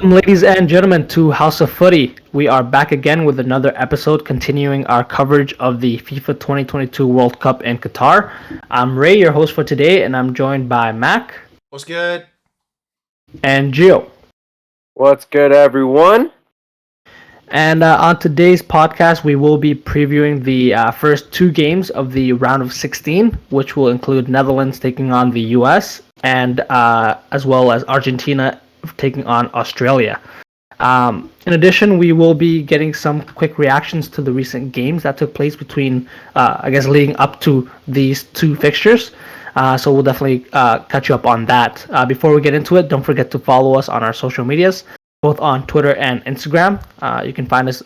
Welcome, ladies and gentlemen, to House of Footy. We are back again with another episode continuing our coverage of the FIFA 2022 World Cup in Qatar. I'm Ray, your host for today, and I'm joined by Mac What's good? and Gio. What's good, everyone? And on today's podcast, we will be previewing the first two games of the round of 16, which will include Netherlands taking on the US and as well as Argentina taking on Australia. In addition, we will be getting some quick reactions to the recent games that took place between, leading up to these two fixtures. So we'll definitely catch you up on that. Before we get into it, don't forget to follow us on our social medias, both on Twitter and Instagram. You can find us.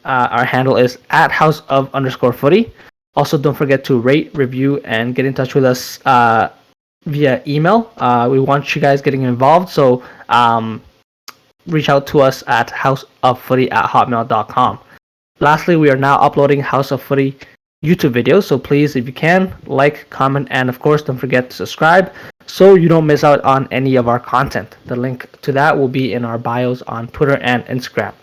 Our handle is at @house_of_footy. Also, don't forget to rate, review, and get in touch with us via email. We want you guys getting involved, so reach out to us at houseoffooty@hotmail.com. Lastly, we are now uploading House of Footy YouTube videos, so please, if you can, like, comment, and of course, don't forget to subscribe so you don't miss out on any of our content. The link to that will be in our bios on Twitter and Instagram.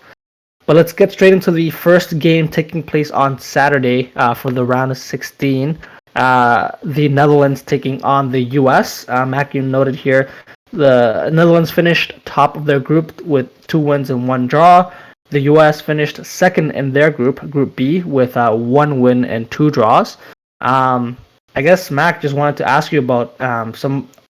But let's get straight into the first game taking place on Saturday for the round of 16. The Netherlands taking on the US. Mac, you noted here the Netherlands finished top of their group with 2 wins and 1 draw. The US finished second in their group, Group B, with 1 win and 2 draws. I guess, Mac, just wanted to ask you about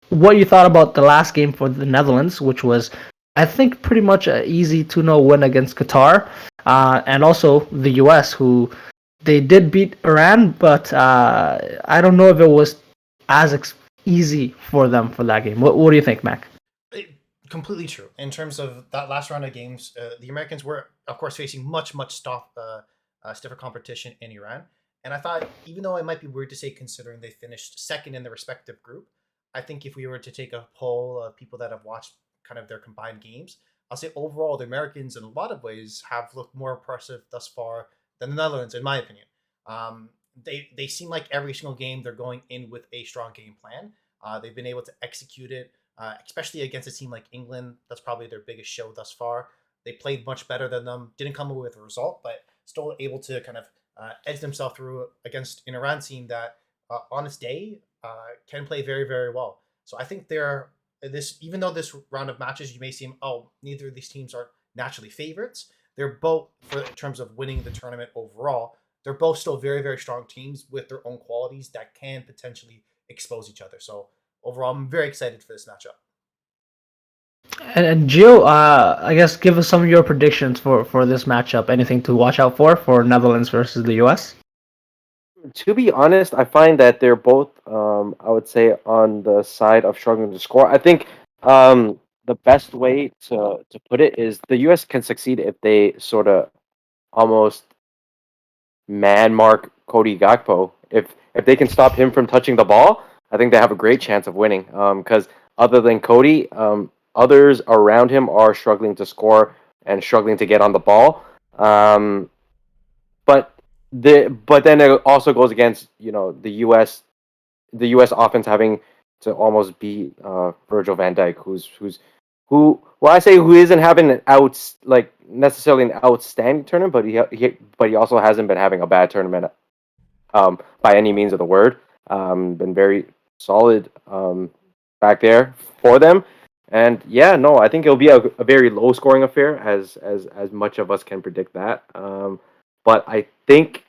what you thought about the last game for the Netherlands, which was, I think, pretty much an easy 2-0 win against Qatar, and also the US, who they did beat Iran, but I don't know if it was as easy for them for that game. What do you think, Mac? Completely true. In terms of that last round of games, the Americans were, of course, facing much stiffer competition in Iran. And I thought, even though it might be weird to say, considering they finished second in their respective group, I think if we were to take a poll of people that have watched kind of their combined games, I'll say overall the Americans, in a lot of ways, have looked more impressive thus far than the Netherlands, in my opinion. They seem like every single game they're going in with a strong game plan. They've been able to execute it, especially against a team like England. That's probably their biggest show thus far. They played much better than them, didn't come away with a result, but still able to kind of edge themselves through against an Iran team that, on its day, can play very, very well. So I think even though this round of matches you may seem, neither of these teams are naturally favorites, they're both, in terms of winning the tournament overall, they're both still very, very strong teams with their own qualities that can potentially expose each other. So overall, I'm very excited for this matchup. And Gio, I guess give us some of your predictions for this matchup. Anything to watch out for Netherlands versus the US? To be honest, I find that they're both, I would say, on the side of struggling to score. I think the best way to put it is the US can succeed if they sort of almost man mark Cody Gakpo. If they can stop him from touching the ball, I think they have a great chance of winning. Because other than Cody, others around him are struggling to score and struggling to get on the ball. But then it also goes against the U.S. offense having to almost beat Virgil van Dijk, who isn't having necessarily an outstanding tournament, but he also hasn't been having a bad tournament by any means of the word. Been very solid back there for them. And yeah, no, I think it'll be a very low scoring affair, as much of us can predict that. But I think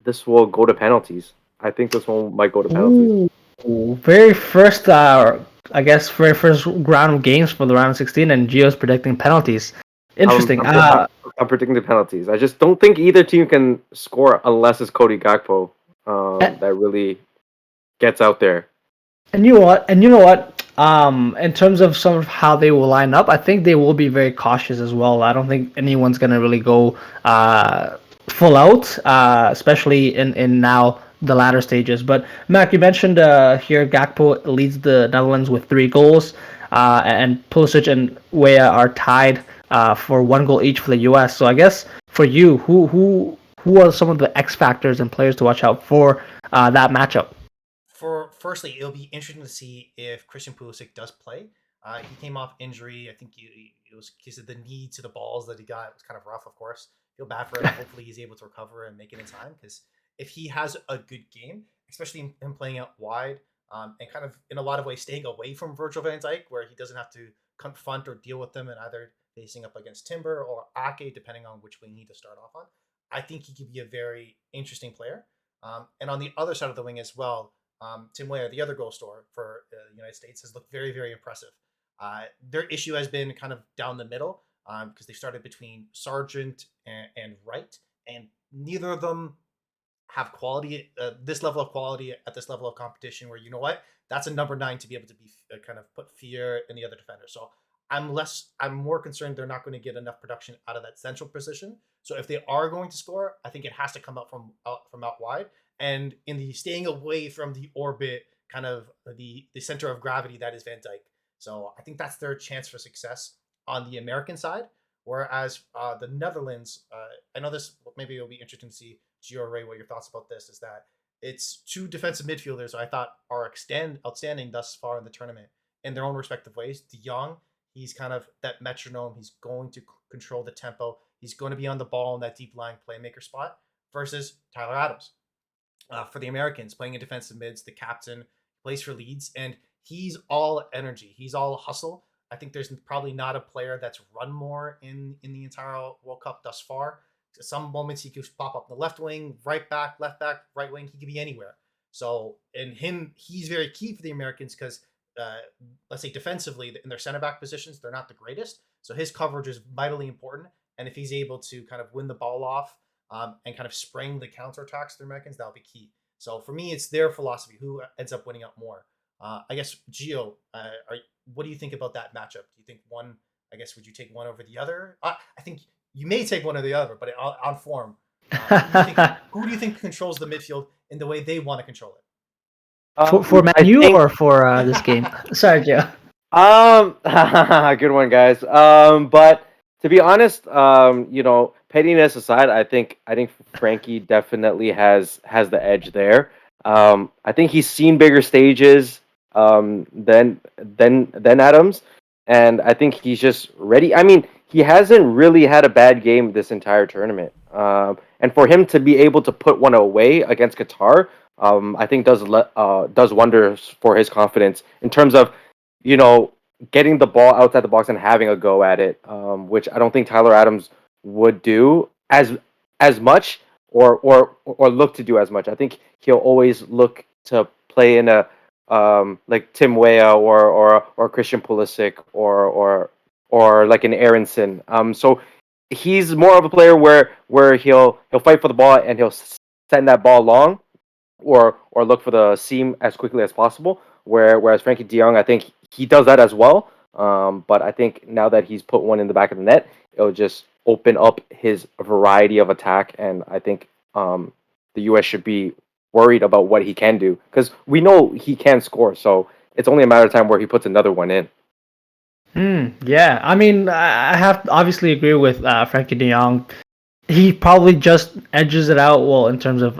this will go to penalties. I think this one might go to penalties. Ooh, very first round of games for the round of 16, and Gio's predicting penalties. Interesting. I'm predicting the penalties. I just don't think either team can score unless it's Cody Gakpo that really gets out there. And you know what? In terms of some of how they will line up, I think they will be very cautious as well. I don't think anyone's gonna really go full out, especially in now the latter stages. But Mac, you mentioned here Gakpo leads the Netherlands with 3 goals, and Pulisic and Weah are tied for 1 goal each for the US. So I guess for you, who are some of the X factors and players to watch out for that matchup? Firstly, it'll be interesting to see if Christian Pulisic does play. He came off injury. I think it was because of the knee to the balls that he got. It was kind of rough, of course. Feel bad for him. Hopefully, he's able to recover and make it in time. Because if he has a good game, especially him playing out wide, and kind of in a lot of ways staying away from Virgil van Dijk, where he doesn't have to confront or deal with them, and either facing up against Timber or Ake, depending on which wing he to start off on. I think he could be a very interesting player. And on the other side of the wing as well, Tim Weah, the other goal scorer for the United States, has looked very, very impressive. Their issue has been kind of down the middle because they started between Sargent and Wright, and neither of them have quality, this level of quality at this level of competition. Where you know what, that's a number 9 to be able to be kind of put fear in the other defender. So I'm more concerned they're not going to get enough production out of that central position. So if they are going to score, I think it has to come out from out wide and in the staying away from the orbit, kind of the center of gravity that is Van Dijk. So I think that's their chance for success on the American side. Whereas the Netherlands, I know this maybe it'll be interesting to see Gio Ray what your thoughts about this is that it's 2 defensive midfielders I thought are outstanding thus far in the tournament in their own respective ways. De Jong, he's kind of that metronome. He's going to control the tempo. He's going to be on the ball in that deep lying playmaker spot versus Tyler Adams. For the Americans, playing in defensive mids, the captain plays for Leeds, and he's all energy. He's all hustle. I think there's probably not a player that's run more in the entire World Cup thus far. Some moments he could pop up in the left wing, right back, right wing. He could be anywhere. So, and he's very key for the Americans because, let's say defensively, in their center back positions, they're not the greatest. So his coverage is vitally important. And if he's able to kind of win the ball off and kind of spring the counterattacks to the Americans, that'll be key. So for me, it's their philosophy who ends up winning out more. I guess Gio, what do you think about that matchup? Do you think one? I guess would you take one over the other? I think you may take one or the other, but on form, who do you think controls the midfield in the way they want to control it? For Man U or for this game? Sorry, Joe. Good one, guys. But to be honest, pettiness aside, I think Frankie definitely has the edge there. I think he's seen bigger stages than Adams, and I think he's just ready. I mean, he hasn't really had a bad game this entire tournament, and for him to be able to put one away against Qatar, I think does wonders for his confidence in terms of getting the ball outside the box and having a go at it, which I don't think Tyler Adams would do as much or look to do as much. I think he'll always look to play in a like Tim Weah or Christian Pulisic or like an Aronson. So he's more of a player where he'll fight for the ball and he'll send that ball long or look for the seam as quickly as possible. Whereas Frankie De Jong, I think he does that as well. But I think now that he's put one in the back of the net, it'll just open up his variety of attack. And I think the U.S. should be worried about what he can do because we know he can score. So it's only a matter of time where he puts another one in. Yeah, I mean, I have to obviously agree with Frankie De Jong. He probably just edges it out well in terms of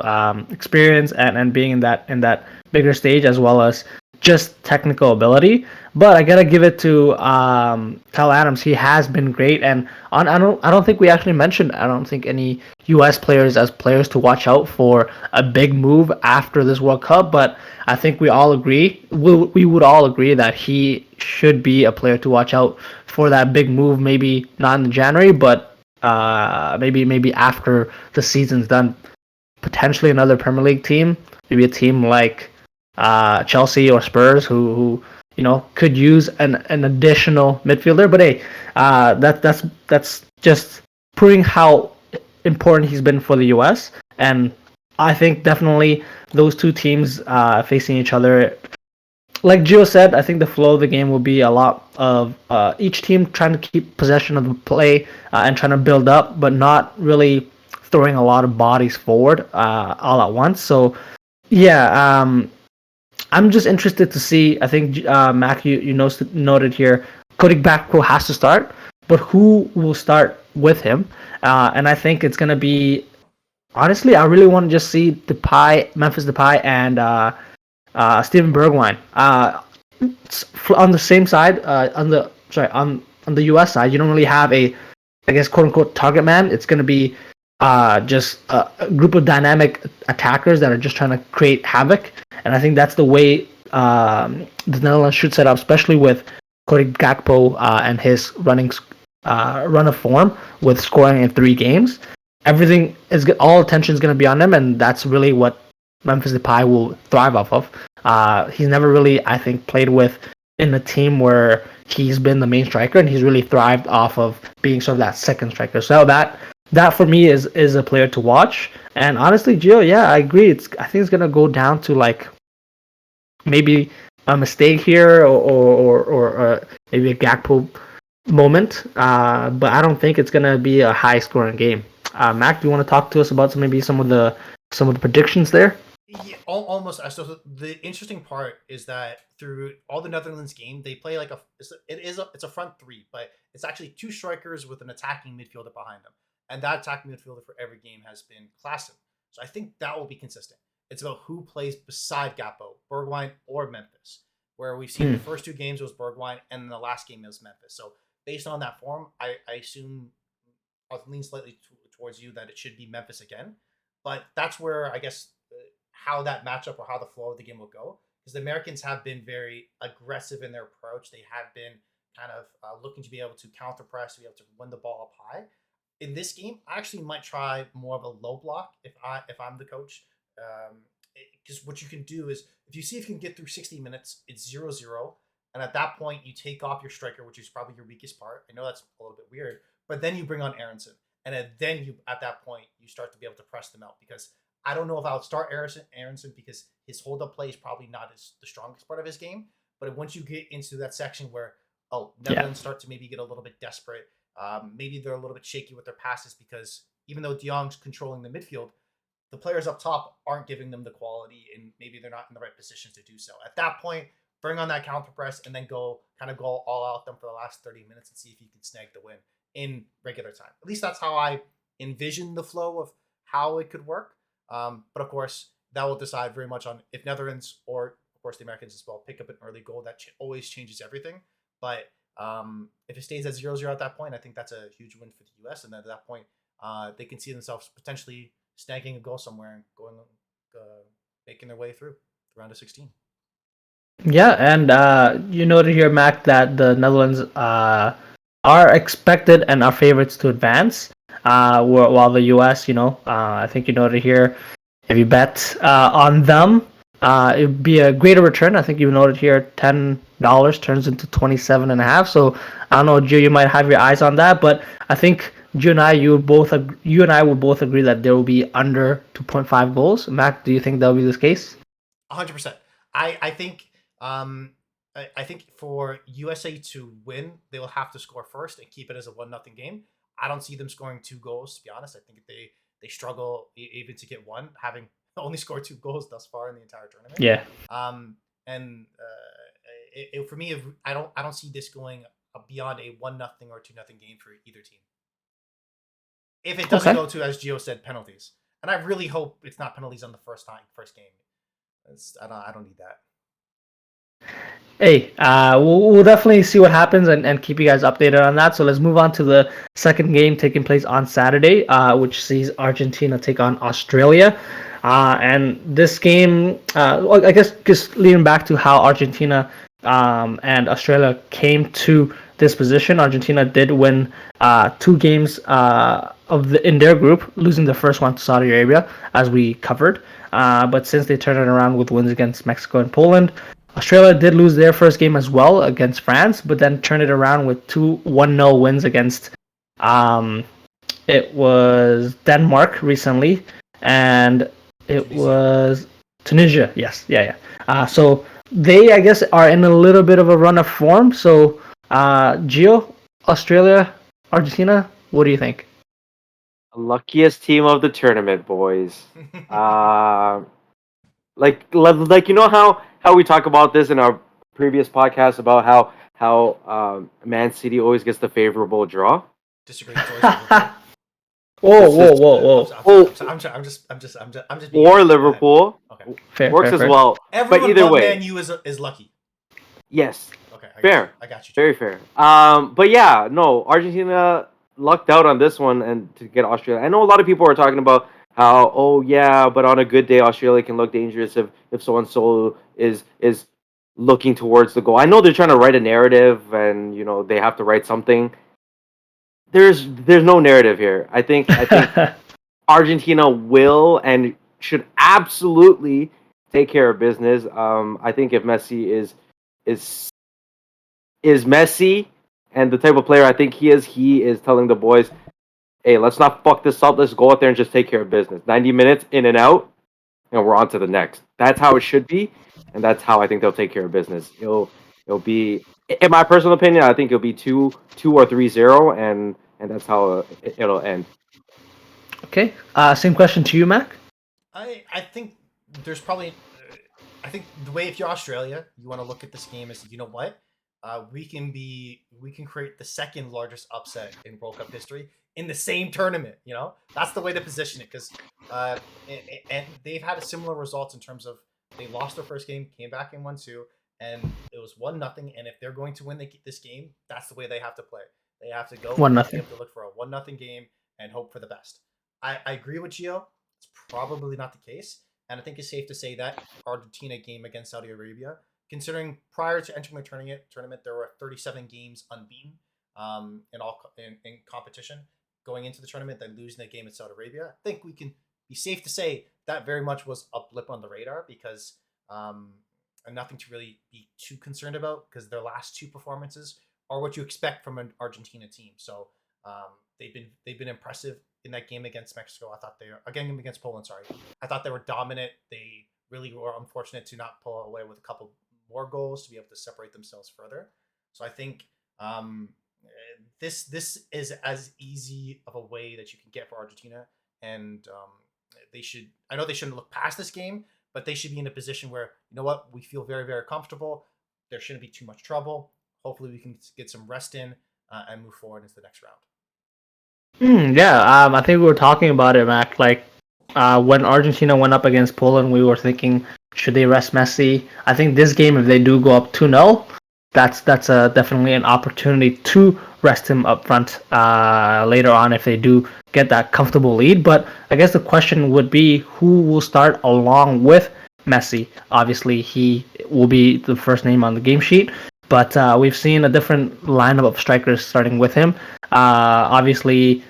experience and being in that bigger stage as well as just technical ability. But I gotta give it to Kyle Adams. He has been great, and I don't think we actually mentioned I don't think any U.S. players as players to watch out for a big move after this World Cup. But I think we all agree we would all agree that he should be a player to watch out for that big move. Maybe not in January, but maybe after the season's done. Potentially another Premier League team, maybe a team like Chelsea or Spurs, who could use an additional midfielder. But hey, that's just proving how important he's been for the U.S. And I think definitely those two teams facing each other. Like Gio said, I think the flow of the game will be a lot of each team trying to keep possession of the play and trying to build up, but not really throwing a lot of bodies forward all at once. So, yeah, I'm just interested to see. I think Mac, you noted here, Cody Gakpo has to start, but who will start with him? And I think it's gonna be honestly, I really want to just see Memphis Depay, and Steven Bergwijn. on the same side, on the U.S. side, you don't really have a, I guess, quote unquote target man. It's going to be just a group of dynamic attackers that are just trying to create havoc. And I think that's the way the Netherlands should set up, especially with Cody Gakpo and his run of form with scoring in 3 games. Everything is all attention is going to be on him, and that's really what Memphis Depay will thrive off of. He's never really, I think, played with in a team where he's been the main striker, and he's really thrived off of being sort of that second striker. So that for me is a player to watch. And honestly, Gio, yeah, I agree. I think it's gonna go down to like maybe a mistake here or maybe a Gakpo moment. But I don't think it's gonna be a high scoring game. Mac, do you want to talk to us about maybe some of the predictions there? Yeah, almost. So the interesting part is that through all the Netherlands game, they play like it's a front three, but it's actually 2 strikers with an attacking midfielder behind them, and that attacking midfielder for every game has been Klaassen. So I think that will be consistent. It's about who plays beside Gakpo, Bergwijn, or Memphis. Where we've seen the first 2 games was Bergwijn, and the last game was Memphis. So based on that form, I assume I'll lean slightly towards you that it should be Memphis again. But that's where I guess how that matchup or how the flow of the game will go. Because the Americans have been very aggressive in their approach. They have been kind of looking to be able to counter press, to be able to win the ball up high. In this game, I actually might try more of a low block if I'm the coach. Because what you can do is if you see if you can get through 60 minutes, it's 0-0. And at that point, you take off your striker, which is probably your weakest part. I know that's a little bit weird, but then you bring on Aronson. And then at that point, you start to be able to press them out because I don't know if I'll start Aronson because his hold-up play is probably not the strongest part of his game. But once you get into that section where, Netherlands start to maybe get a little bit desperate, maybe they're a little bit shaky with their passes because even though De Jong's controlling the midfield, the players up top aren't giving them the quality and maybe they're not in the right positions to do so. At that point, bring on that counter press and then go all out them for the last 30 minutes and see if you can snag the win in regular time. At least that's how I envision the flow of how it could work. But of course, that will decide very much on if Netherlands or, of course, the Americans as well pick up an early goal. That always changes everything. But if it stays at 0-0 at that point, I think that's a huge win for the U.S. And then at that point, they can see themselves potentially snagging a goal somewhere and making their way through the round of 16. Yeah, and you noted here, Mac, that the Netherlands are expected and are favorites to advance, while the U.S., I think you noted here, if you bet on them, it would be a greater return. I think you noted here $10 turns into 27.5. So I don't know, Gio, you might have your eyes on that, but I think you and I will both agree that there will be under 2.5 goals. Mac, do you think that will be this case? 100%. I think I think for USA to win, they will have to score first and keep it as a 1-0 game. I don't see them scoring 2 goals, to be honest. I think they struggle even to get one, having only scored 2 goals thus far in the entire tournament. Yeah. And for me, I don't see this going beyond a 1-0 or 2-0 game for either team. If it doesn't go to, as Gio said, penalties, and I really hope it's not penalties on the first game. I don't need that. Hey, we'll definitely see what happens and keep you guys updated on that. So let's move on to the second game taking place on Saturday, which sees Argentina take on Australia. And this game, I guess just leading back to how Argentina and Australia came to this position, Argentina did win 2 games in their group, losing the first one to Saudi Arabia, as we covered. But since they turned it around with wins against Mexico and Poland, Australia did lose their first game as well against France, but then turned it around with 2 1-0 wins against it was Denmark recently, and it was Tunisia. Yes, yeah. So they, I guess, are in a little bit of a run of form. So, Gio, Australia, Argentina, what do you think? Luckiest team of the tournament, boys. Like you know how we talk about this in our previous podcast about how Man City always gets the favorable draw. Disagree. Whoa. I'm just. Or Liverpool. Okay. Fair, works as well. Everyone but either but way, Man U is lucky. Yes. Okay. Fair. I got you. Very fair. But yeah, no, Argentina lucked out on this one and to get Australia. I know a lot of people are talking about how, oh yeah, but on a good day, Australia can look dangerous if so and so is looking towards the goal. I know they're trying to write a narrative, and they have to write something. There's no narrative here. I think Argentina will and should absolutely take care of business. I think if Messi is is Messi and the type of player I think he is telling the boys, hey, let's not fuck this up. Let's go out there and just take care of business. 90 minutes in and out, and we're on to the next. That's how it should be, and that's how I think they'll take care of business. It'll be, in my personal opinion, I think it'll be 2 or 3-0, and that's how it'll end. Okay. Same question to you, Mac. I think there's probably I think the way, if you're Australia, you want to look at this game as, you know what, we can create the second largest upset in World Cup history in the same tournament. That's the way to position it, because and they've had a similar results in terms of they lost their first game, came back and won two, and it was 1-0. And if they're going to win this game, that's the way they have to play. They have to go. 1-0. They have to look for a 1-0 game and hope for the best. I agree with Gio. It's probably not the case. And I think it's safe to say that Argentina game against Saudi Arabia, considering prior to entering the tournament, there were 37 games unbeaten in competition going into the tournament. Then losing the game in Saudi Arabia, I think we can be safe to say that very much was a blip on the radar, because and nothing to really be too concerned about, because their last two performances are what you expect from an Argentina team. So they've been impressive in that game against Mexico. I thought against Poland. Sorry, I thought they were dominant. They really were unfortunate to not pull away with a couple more goals to be able to separate themselves further. So I think this is as easy of a way that you can get for Argentina, and they should. I know they shouldn't look past this game, but they should be in a position where, you know what, we feel very, very comfortable. There shouldn't be too much trouble. Hopefully, we can get some rest in and move forward into the next round. Yeah, I think we were talking about it, Mac. Like, when Argentina went up against Poland, we were thinking, should they rest Messi? I think this game, if they do go up 2-0, that's definitely an opportunity to rest him up front later on if they do get that comfortable lead. But I guess the question would be, who will start along with Messi? Obviously, he will be the first name on the game sheet. But we've seen a different lineup of strikers starting with him. Obviously,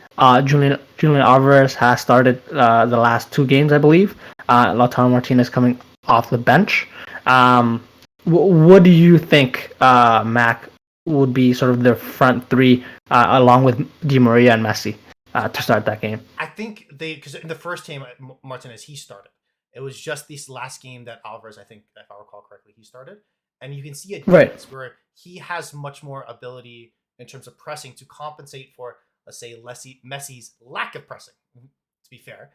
Julian Alvarez has started the last two games, I believe. Lautaro Martinez coming off the bench. What do you think, Mac, would be sort of their front three, along with Di Maria and Messi, to start that game? I think because in the first game, Martinez, he started. It was just this last game that Alvarez, I think, if I recall correctly, he started. And you can see a difference where he has much more ability in terms of pressing to compensate for, let's say, Messi's lack of pressing. To be fair,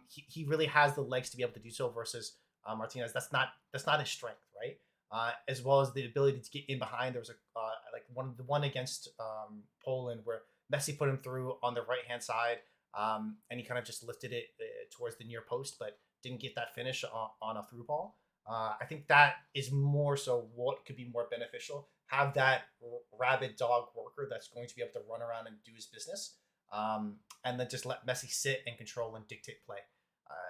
he really has the legs to be able to do so versus Martinez. That's not his strength, right? As well as the ability to get in behind. There was the one against Poland where Messi put him through on the right hand side, and he kind of just lifted it towards the near post, but didn't get that finish on a through ball. I think that is more so what could be more beneficial. Have that rabid dog worker that's going to be able to run around and do his business, and then just let Messi sit and control and dictate play.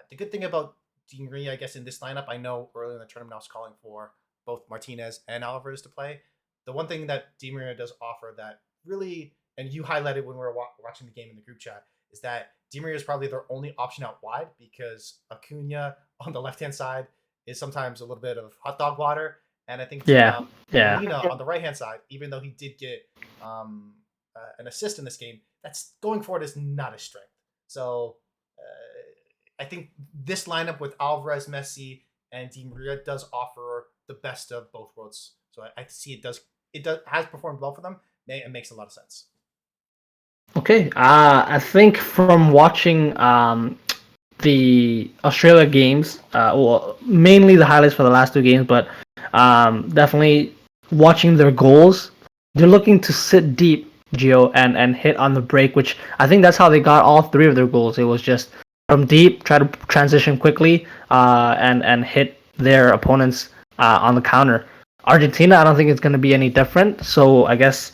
The good thing about Di Maria, I guess, in this lineup, I know earlier in the tournament I was calling for both Martinez and Alvarez to play. The one thing that Di Maria does offer that really, and you highlighted when we were watching the game in the group chat, is that Di Maria is probably their only option out wide, because Acuna on the left-hand side is sometimes a little bit of hot dog water. And I think Lina on the right-hand side, even though he did get an assist in this game, that's going forward is not his strength. So I think this lineup with Alvarez, Messi, and Di Maria does offer the best of both worlds. So I see it has performed well for them. It makes a lot of sense. Okay, I think from watching the Australia games, mainly the highlights for the last two games, but definitely watching their goals, they're looking to sit deep, Gio, and hit on the break, which I think that's how they got all three of their goals. It was just from deep, try to transition quickly, and hit their opponents on the counter. Argentina, I don't think it's going to be any different. So I guess,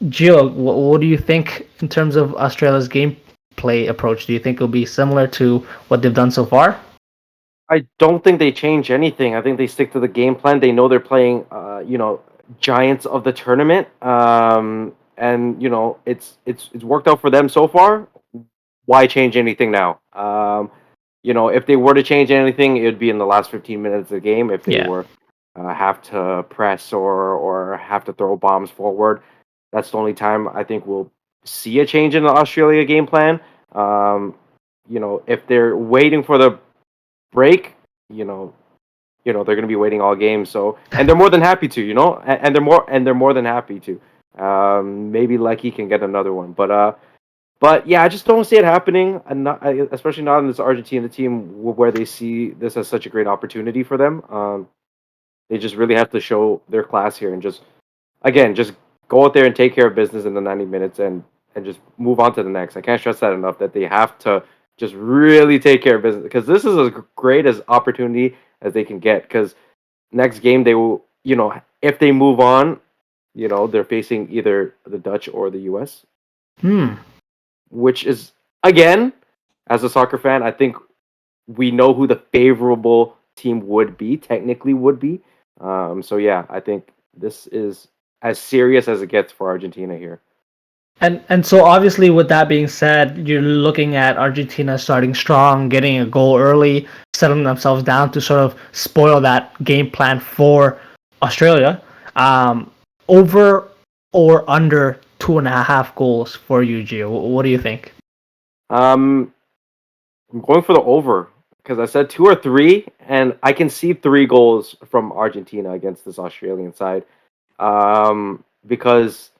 Gio, what do you think in terms of Australia's gameplay approach? Do you think it'll be similar to what they've done so far? I don't think they change anything. I think they stick to the game plan. They know they're playing, giants of the tournament, and it's worked out for them so far. Why change anything now? If they were to change anything, it would be in the last 15 minutes of the game. If they Yeah. were have to press or have to throw bombs forward, that's the only time I think we'll see a change in the Australia game plan. Um, if they're waiting for the break, you know, they're going to be waiting all game. So, and they're more than happy to, and they're more than happy to. Maybe Lecky can get another one, but yeah, I just don't see it happening, and especially not in this Argentina team where they see this as such a great opportunity for them. They just really have to show their class here and just go out there and take care of business in the 90 minutes and just move on to the next. I can't stress that enough that they have to just really take care of business because this is as great as opportunity as they can get. Because next game they will, if they move on, they're facing either the Dutch or the U.S., Hmm. which is again, as a soccer fan, I think we know who the favorable team would be, technically would be. So yeah, I think this is as serious as it gets for Argentina here. And so obviously, with that being said, you're looking at Argentina starting strong, getting a goal early, settling themselves down to sort of spoil that game plan for Australia. Um, Over or under 2.5 goals for you, Gio? What do you think? Um, I'm going for the over because I said 2 or 3, and I can see 3 goals from Argentina against this Australian side. Because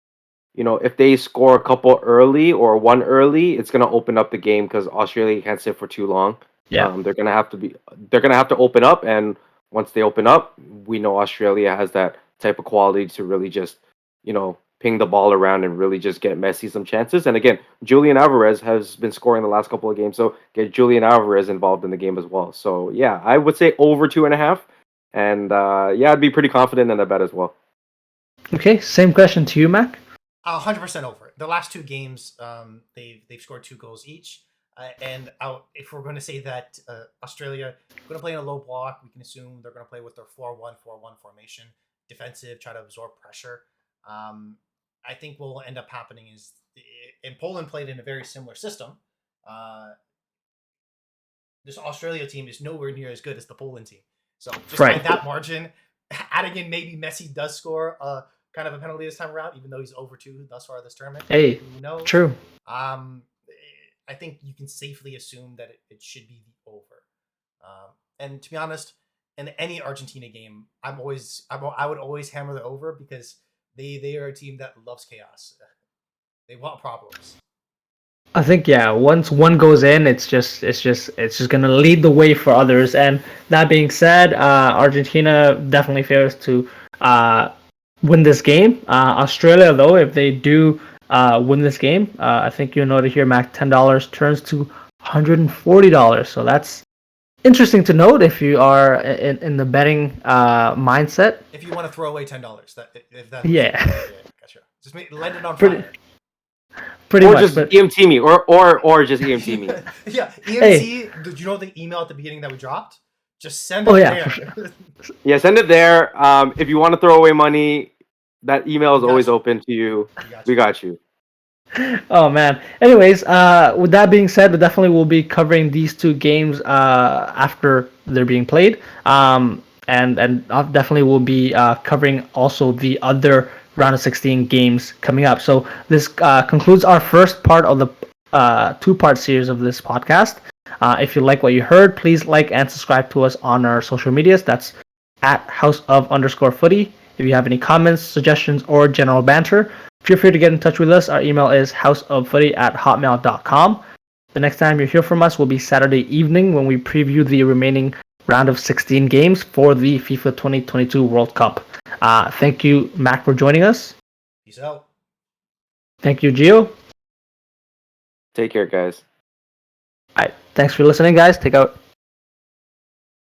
if they score a couple early or one early, it's gonna open up the game because Australia can't sit for too long. Yeah. They're gonna have to open up, and once they open up, we know Australia has that type of quality to really just ping the ball around and really just get Messi some chances. And again, Julian Alvarez has been scoring the last couple of games, so get Julian Alvarez involved in the game as well. So yeah, I would say over 2.5, and yeah, I'd be pretty confident in that bet as well. Okay, same question to you, Mac. 100% over it. The last two games, they've scored 2 goals each. And if we're going to say that Australia going to play in a low block, we can assume they're going to play with their 4-1-4-1 formation, defensive, try to absorb pressure. I think what will end up happening is, and Poland played in a very similar system. Uh, this Australia team is nowhere near as good as the Poland team. So just by Right. that margin, adding in maybe Messi does score kind of a penalty this time around, even though he's over 2 thus far this tournament. Hey, Who knows? true. I think you can safely assume that it should be the over. And to be honest, in any Argentina game, I would always hammer the over because they are a team that loves chaos. They want problems. I think yeah. Once one goes in, it's just gonna lead the way for others. And that being said, Argentina definitely fails to win this game. Australia, though, if they do win this game, I think you'll note here, Mac, $10 turns to $140. So that's interesting to note if you are in the betting mindset. If you want to throw away $10, Yeah. Gotcha. Just let it on Pretty, fire. pretty Or much. just But EMT me, or just EMT me. Yeah, EMT. Hey. Did you know the email at the beginning that we dropped? Just send it Oh yeah, there. for sure. Yeah, send it there. If you want to throw away money, that email is We got always you. open to you. We got We you. got you. Oh man. Anyways, with that being said, we definitely will be covering these two games after they're being played. And I definitely will be covering also the other round of 16 games coming up. So this concludes our first part of the two-part series of this podcast. If you like what you heard, please like and subscribe to us on our social medias. That's at house_of_footy. If you have any comments, suggestions, or general banter, feel free to get in touch with us. Our email is houseoffooty@hotmail.com. The next time you hear from us will be Saturday evening when we preview the remaining round of 16 games for the FIFA 2022 World Cup. Thank you, Mac, for joining us. Peace out. Thank you, Gio. Take care, guys. All right. Thanks for listening, guys. Take out.